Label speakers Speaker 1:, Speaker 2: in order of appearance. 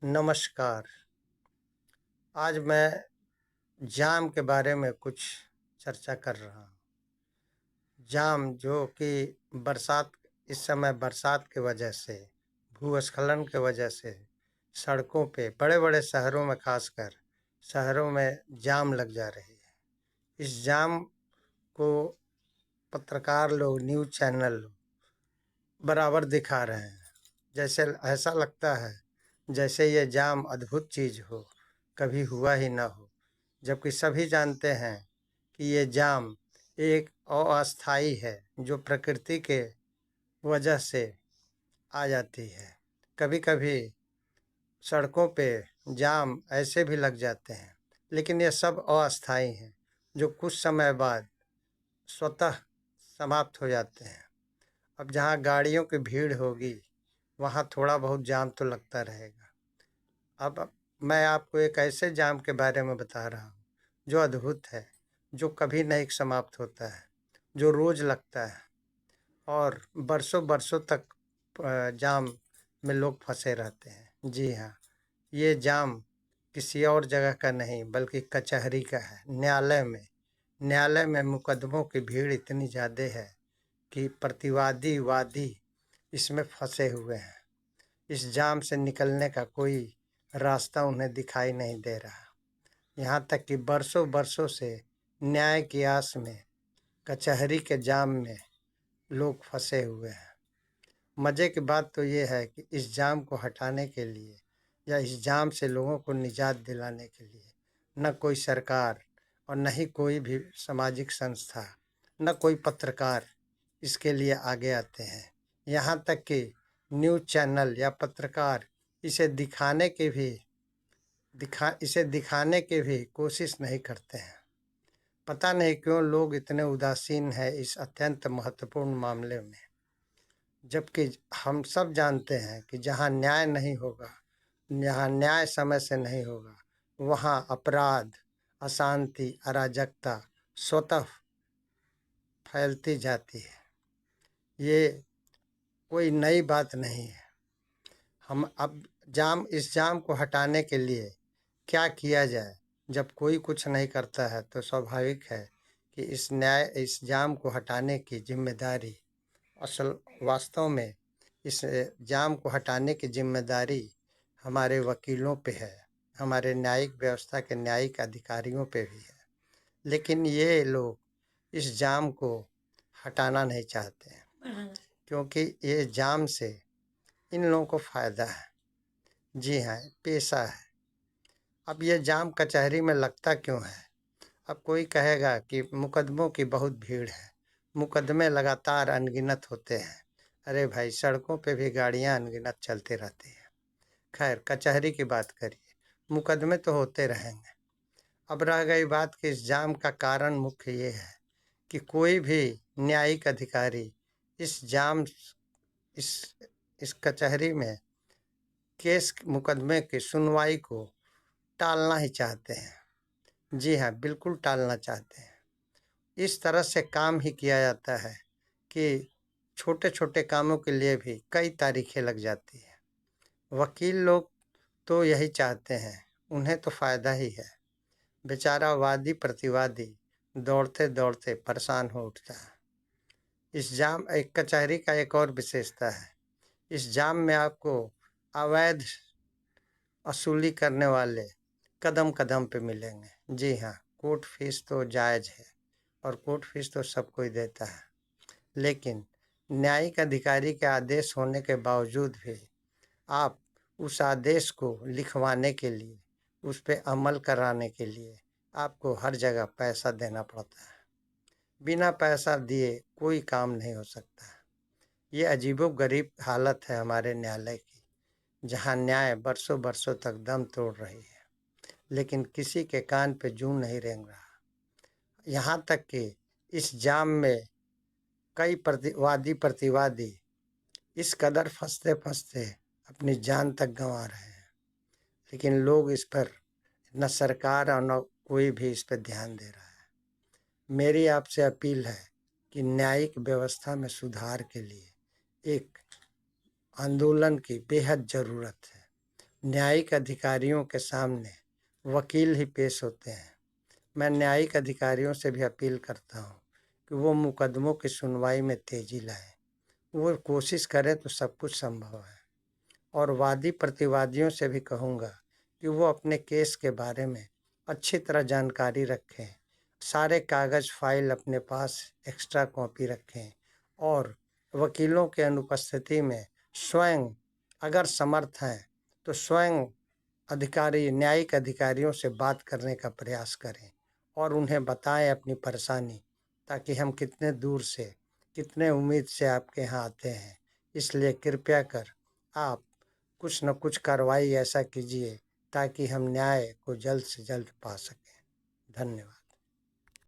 Speaker 1: नमस्कार। आज मैं जाम के बारे में कुछ चर्चा कर रहा हूँ। जाम जो कि बरसात इस समय बरसात की वजह से, भूस्खलन की वजह से सड़कों पे बड़े-बड़े शहरों में खासकर शहरों में जाम लग जा रही है। इस जाम को पत्रकार लोग, न्यूज़ चैनल बराबर दिखा रहे हैं। जैसे ऐसा लगता है जैसे ये जाम अद्भुत चीज़ हो, कभी हुआ ही ना हो। जबकि सभी जानते हैं कि ये जाम एक अस्थाई है जो प्रकृति के वजह से आ जाती है। कभी-कभी सड़कों पे जाम ऐसे भी लग जाते हैं, लेकिन ये सब अस्थाई हैं जो कुछ समय बाद स्वतः समाप्त हो जाते हैं। अब जहाँ गाड़ियों की भीड़ होगी, वहाँ थोड़ा बहुत जाम तो लगता रहेगा। अब मैं आपको एक ऐसे जाम के बारे में बता रहा हूँ, जो अद्भुत है, जो कभी नहीं समाप्त होता है, जो रोज़ लगता है और बरसों-बरसों तक जाम में लोग फँसे रहते हैं। जी हाँ, ये जाम किसी और जगह का नहीं बल्कि कचहरी का है, न्यायालय में। न्यायालय में मुकदमों की भीड़ इतनी ज़्यादा है कि प्रतिवादी, वादी इसमें फँसे हुए हैं। इस जाम से निकलने का कोई रास्ता उन्हें दिखाई नहीं दे रहा। यहाँ तक कि बरसों-बरसों से न्याय की आस में, कचहरी के जाम में लोग फँसे हुए हैं। मज़े की बात तो ये है कि इस जाम को हटाने के लिए या इस जाम से लोगों को निजात दिलाने के लिए न कोई सरकार और न ही कोई भी सामाजिक संस्था, न कोई पत्रकार इसके लिए आगे आते हैं। यहाँ तक कि न्यूज़ चैनल या पत्रकार इसे दिखाने की भी कोशिश नहीं करते हैं। पता नहीं क्यों लोग इतने उदासीन हैं इस अत्यंत महत्वपूर्ण मामले में। जबकि हम सब जानते हैं कि जहाँ न्याय नहीं होगा, जहाँ न्याय समय से नहीं होगा, वहाँ अपराध, अशांति, अराजकता स्वतः फैलती जाती है। ये कोई नई बात नहीं है। हम अब इस जाम को हटाने के लिए क्या किया जाए? जब कोई कुछ नहीं करता है तो स्वाभाविक है कि इस जाम को हटाने की जिम्मेदारी वास्तव में इस जाम को हटाने की जिम्मेदारी हमारे वकीलों पे है, हमारे न्यायिक व्यवस्था के न्यायिक अधिकारियों पे भी है। लेकिन ये लोग इस जाम को हटाना नहीं चाहते हैं, क्योंकि ये जाम से इन लोगों को फ़ायदा है। जी हाँ, पेशा है। अब ये जाम कचहरी में लगता क्यों है? अब कोई कहेगा कि मुकदमों की बहुत भीड़ है, मुकदमे लगातार अनगिनत होते हैं। अरे भाई, सड़कों पे भी गाड़ियां अनगिनत चलती रहती हैं। खैर, कचहरी की बात करिए, मुकदमे तो होते रहेंगे। अब रह गई बात कि इस जाम का कारण मुख्य ये है कि कोई भी न्यायिक अधिकारी इस जाम इस इस कचहरी में केस मुकदमे की सुनवाई को टालना ही चाहते हैं। जी हाँ, बिल्कुल टालना चाहते हैं। इस तरह से काम ही किया जाता है कि छोटे-छोटे कामों के लिए भी कई तारीखें लग जाती हैं। वकील लोग तो यही चाहते हैं, उन्हें तो फ़ायदा ही है। बेचारा वादी प्रतिवादी दौड़ते-दौड़ते परेशान हो उठता है। इस जाम एक कचहरी का एक और विशेषता है, इस जाम में आपको अवैध वसूली करने वाले कदम-कदम पे मिलेंगे। जी हाँ, कोर्ट फीस तो जायज़ है और कोर्ट फीस तो सब कोई देता है। लेकिन न्यायिक अधिकारी के आदेश होने के बावजूद भी आप उस आदेश को लिखवाने के लिए, उस पे अमल कराने के लिए आपको हर जगह पैसा देना पड़ता है। बिना पैसा दिए कोई काम नहीं हो सकता। ये अजीबो-गरीब हालत है हमारे न्यायालय की, जहाँ न्याय बरसों-बरसों तक दम तोड़ रही है, लेकिन किसी के कान पे जूं नहीं रेंग रहा। यहाँ तक कि इस जाम में कई वादी-प्रतिवादी इस कदर फँसते-फँसते अपनी जान तक गँवा रहे हैं, लेकिन लोग इस पर न सरकार और न कोई भी इस पर ध्यान दे रहा है। मेरी आपसे अपील है कि न्यायिक व्यवस्था में सुधार के लिए एक आंदोलन की बेहद ज़रूरत है। न्यायिक अधिकारियों के सामने वकील ही पेश होते हैं। मैं न्यायिक अधिकारियों से भी अपील करता हूँ कि वो मुकदमों की सुनवाई में तेजी लाएं। वो कोशिश करें तो सब कुछ संभव है। और वादी प्रतिवादियों से भी कहूँगा कि वो अपने केस के बारे में अच्छी तरह जानकारी रखें, सारे कागज़ फाइल अपने पास एक्स्ट्रा कॉपी रखें और वकीलों के अनुपस्थिति में स्वयं अगर समर्थ हैं तो स्वयं न्यायिक अधिकारियों से बात करने का प्रयास करें और उन्हें बताएं अपनी परेशानी, ताकि हम कितने दूर से, कितने उम्मीद से आपके यहाँ आते हैं। इसलिए कृपया कर आप कुछ न कुछ कार्रवाई ऐसा कीजिए ताकि हम न्याय को जल्द से जल्द पा सकें। धन्यवाद।